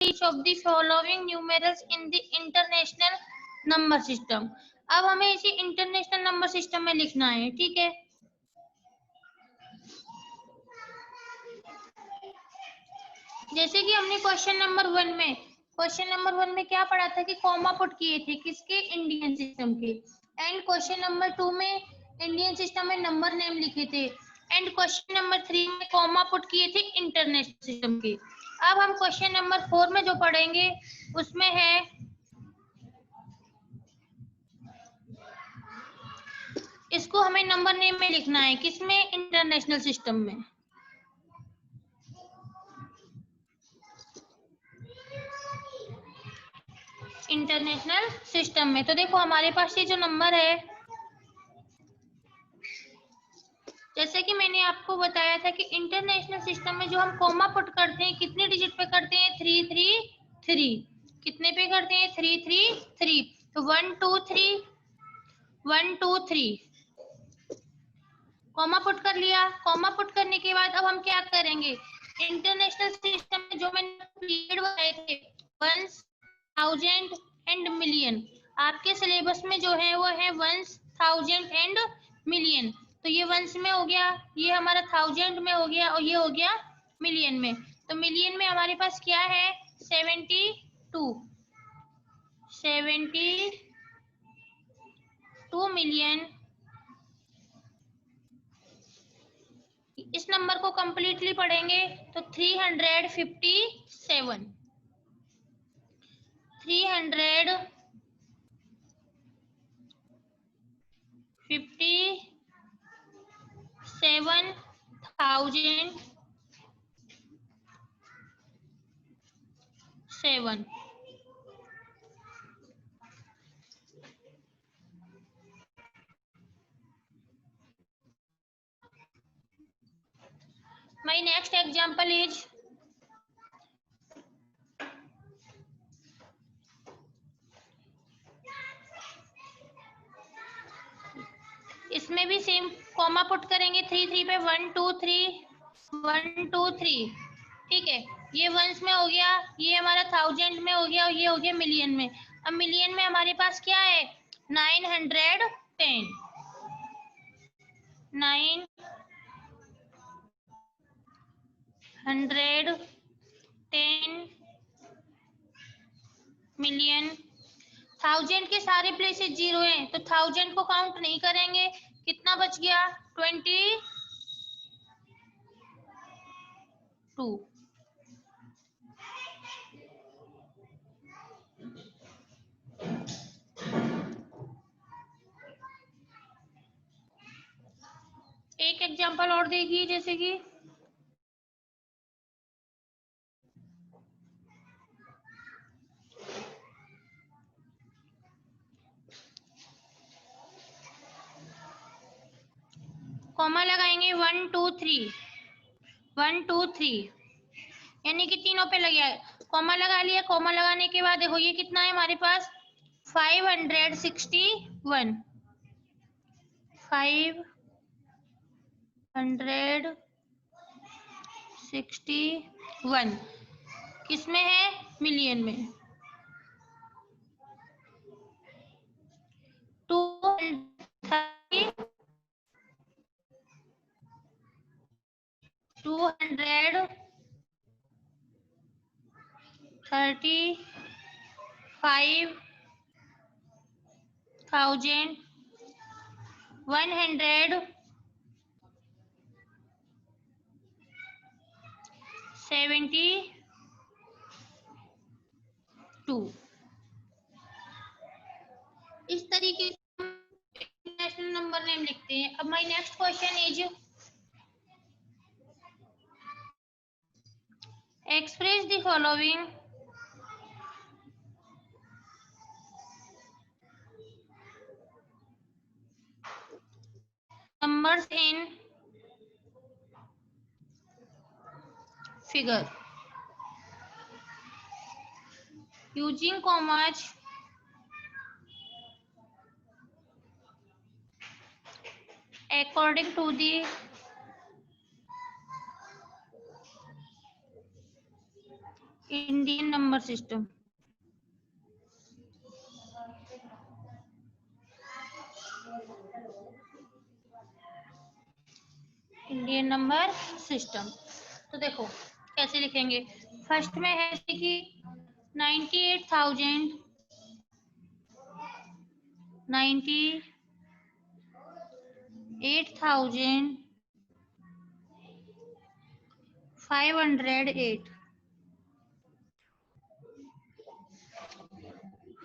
each of the following numerals in the international number system। अब हमें इसे international number system में लिखना है, ठीक है। जैसे कि हमने क्वेश्चन नंबर वन में क्या पढ़ा था कि कॉमा पुट किए थे किसके, इंडियन सिस्टम के। एंड क्वेश्चन नंबर 2 में इंडियन सिस्टम में नंबर नेम लिखे थे। एंड क्वेश्चन नंबर 3 में कॉमा पुट किए थे इंटरनेशनल सिस्टम के। अब हम क्वेश्चन नंबर 4 में जो पढ़ेंगे उसमें है इसको हमें नंबर नेम में लिखना है, किसमें, इंटरनेशनल सिस्टम में। इंटरनेशनल सिस्टम में तो देखो हमारे पास ये जो नंबर है, जैसे कि मैंने आपको बताया था कि इंटरनेशनल सिस्टम में जो हम कॉमा पुट करते हैं कितने डिजिट पे करते हैं, 333। कितने पे करते हैं, 333। तो 123 123 कॉमा पुट कर लिया। कॉमा पुट करने के बाद अब हम क्या करेंगे, इंटरनेशनल सिस्टम में जो मैंने पीरियड बताए थे, वंस, थाउजेंड एंड मिलियन, आपके सिलेबस में जो है वो है वंस, थाउजेंड एंड मिलियन। तो ये वंस में हो गया, ये हमारा थाउजेंड में हो गया और ये हो गया मिलियन में। तो मिलियन में हमारे पास क्या है, 72 मिलियन। इस नंबर को कंप्लीटली पढ़ेंगे तो 357 357,007। My next example is इसमें भी सेम कॉमा पुट करेंगे 3 पे, 123 ठीक है। ये वंस में हो गया, ये हमारा थाउजेंड में हो गया और ये हो गया मिलियन में। अब मिलियन में हमारे पास क्या है, 910 मिलियन। थाउजेंड के सारे प्लेसेस जीरो हैं तो थाउजेंड को काउंट नहीं करेंगे। कितना बच गया, 22। एक एग्जांपल और देखिए, जैसे कि कॉमा लगाएंगे 1 2 3 यानी कि तीनों पे लग गया, कॉमा लगा लिया। कॉमा लगाने के बाद देखो ये कितना है हमारे पास, 561 561 किसमें है, मिलियन में। 235,172। इस तरीके से इंटरनेशनल नंबर नेम लिखते हैं। अब my next question is express the following numbers in figure using commas according to the Indian number system. Indian number system. तो देखो कैसे लिखेंगे। फर्स्ट में है कि 98,000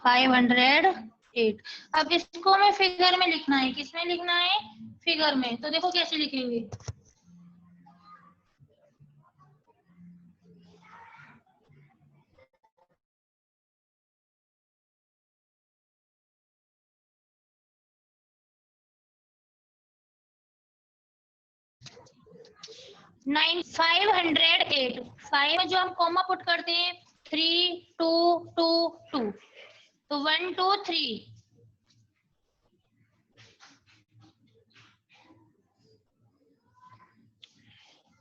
508। अब इसको हमें फिगर में लिखना है। किसमें लिखना है? फिगर में। तो देखो कैसे लिखेंगे। नाइन 508। 5 में जो हम कॉमा पुट करते हैं 3 2 2 2, तो 1 2 3।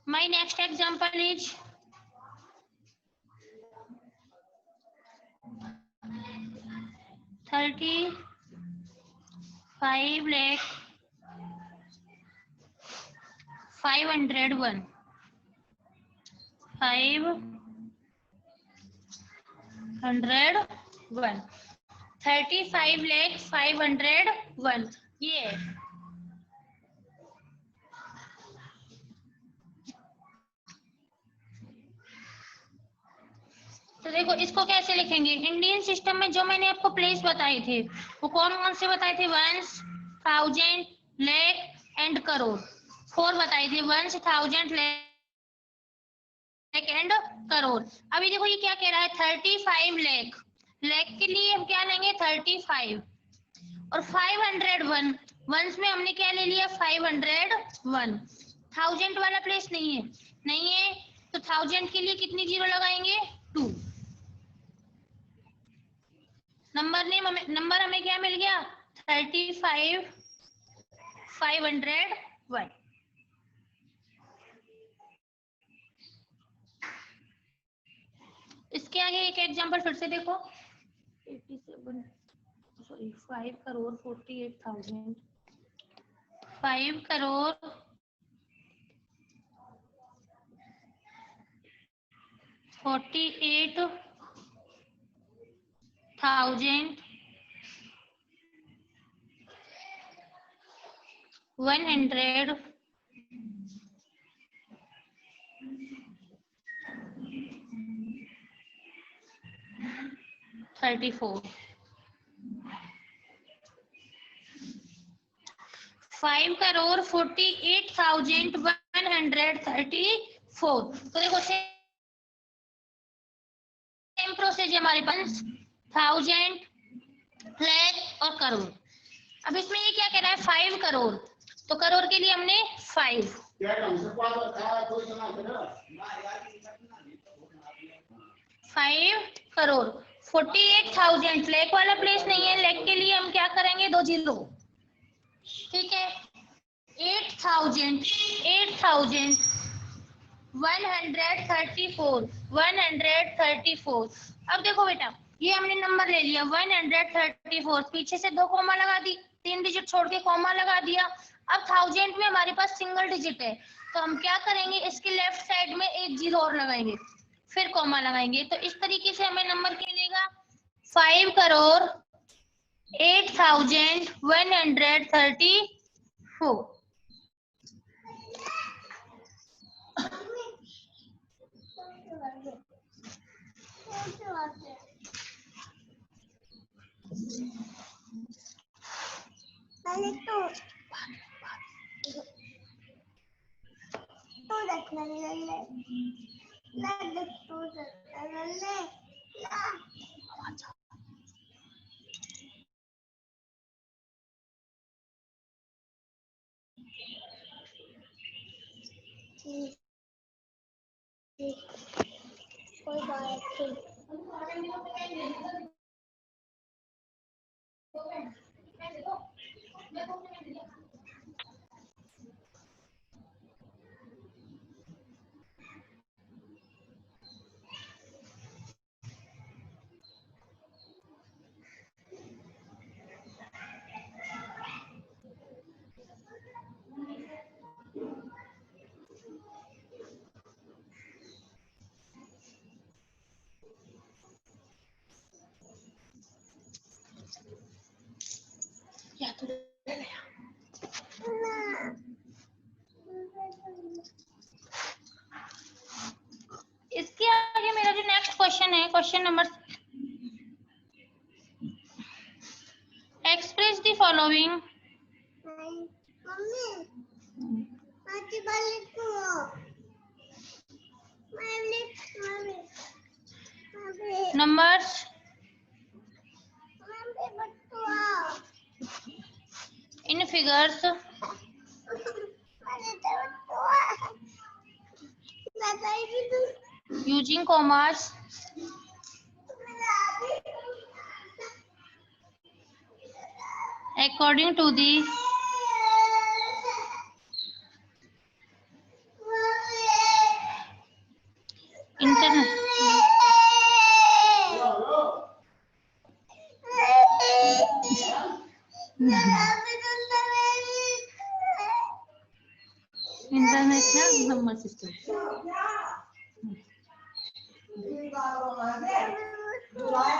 My next example is 35 lakh 501 501 35 lakh 501 ये है। तो देखो इसको कैसे लिखेंगे। इंडियन सिस्टम में जो मैंने आपको प्लेस बताए थे वो कौन कौन से बताए थे? वंस, थाउजेंड, लेख एंड करोड़। 4 बताए थे, वंस, थाउजेंड, लेख एंड करोड़। अभी देखो ये क्या कह रहा है? 35 लेख। लेख के लिए हम क्या लेंगे? 35। और 501 वंस में हमने क्या ले लिया? 501। थाउजेंड वाला प्लेस नहीं है, नहीं है। तो थाउजेंड के लिए कितनी जीरो लगाएंगे? 2। नंबर हमें क्या मिल गया? 35 501। इसके आगे एक एग्जांपल फिर से देखो। 87 सॉरी 5 करोड़ 48,000 5 करोड़ 48,100 34। 5 करोड़ 48,134। तो देखो सेम प्रोसेस है हमारे पास, थाउजेंड, लैख और करोड़। अब इसमें ये क्या कह रहा है? 5 करोड़। तो करोड़ के लिए हमने 5 करोड़ 48,000 लैख वाला प्लेस नहीं है। लैख के लिए हम क्या करेंगे? 2 जीरो। ठीक है। 134। अब देखो बेटा ये हमने नंबर ले लिया 134, पीछे से 2 कॉमा लगा दी, 3 डिजिट छोड़ के कॉमा लगा दिया। अब थाउजेंड में हमारे पास सिंगल डिजिट है, तो हम क्या करेंगे? इसके लेफ्ट साइड में एक जीरो और लगाएंगे, फिर कॉमा लगाएंगे। तो इस तरीके से हमें नंबर क्या मिलेगा? 5 करोड़ 8,134। कोई बात नहीं। या तो इसके आगे मेरा जो नेक्स्ट क्वेश्चन है, question number express the following. numbers in figures using commas according to the internet international number system.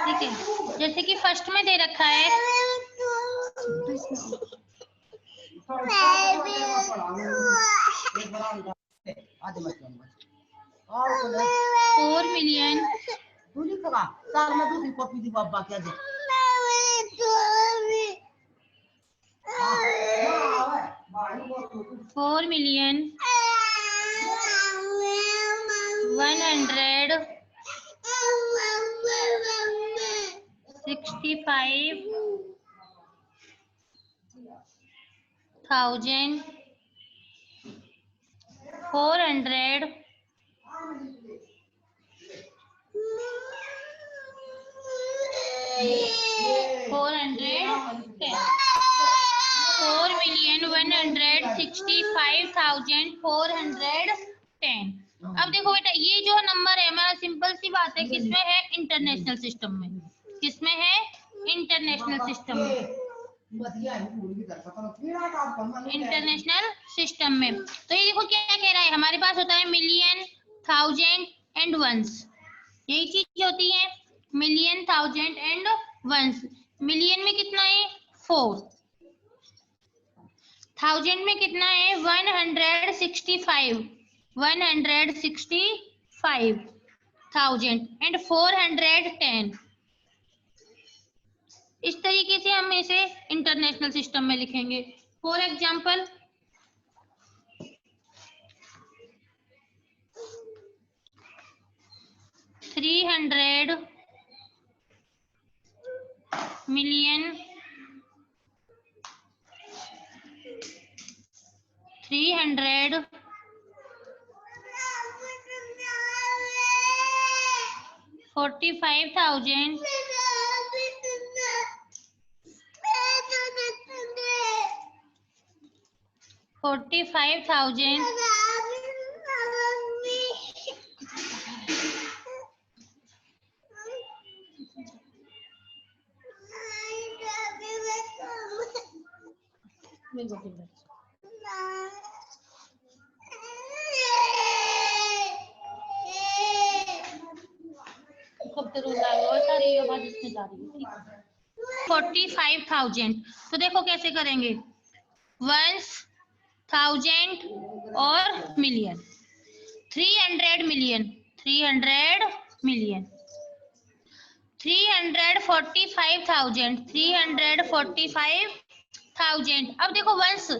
ठीक है, जैसे कि फर्स्ट में दे रखा है 4 मिलियन 4 मिलियन 165,400 4,165,410। अब देखो बेटा, ये जो नंबर है हमारा, सिंपल सी बात है, किसमें है? इंटरनेशनल सिस्टम में। किसमें है? इंटरनेशनल सिस्टम में। इंटरनेशनल सिस्टम में। तो ये देखो क्या कह रहा है, हमारे पास होता है मिलियन, थाउजेंड एंड वंस। यही चीज होती है, million, thousand and ones. Million में कितना है? 4। थाउजेंड में कितना है? 165,000 एंड 410। इस तरीके से हम इसे इंटरनेशनल सिस्टम में लिखेंगे। For example, $300 million 300 45,000 45,000 45,000। तो देखो कैसे करेंगे, वंस, थाउजेंड और मिलियन। 300 मिलियन 345,000 अब देखो वंस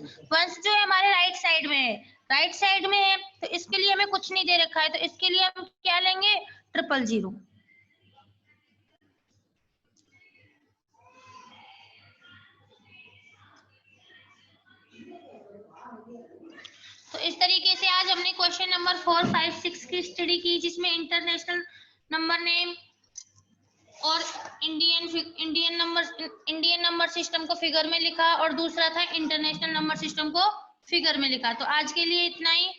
जो है हमारे राइट साइड में है, तो इसके लिए हमें कुछ नहीं दे रखा है, तो इसके लिए हम क्या लेंगे? 000। तो इस तरीके से आज हमने क्वेश्चन नंबर 4, 5, 6 की स्टडी की, जिसमें इंटरनेशनल नंबर नेम और इंडियन नंबर सिस्टम को फिगर में लिखा, और दूसरा था इंटरनेशनल नंबर सिस्टम को फिगर में लिखा। तो आज के लिए इतना ही।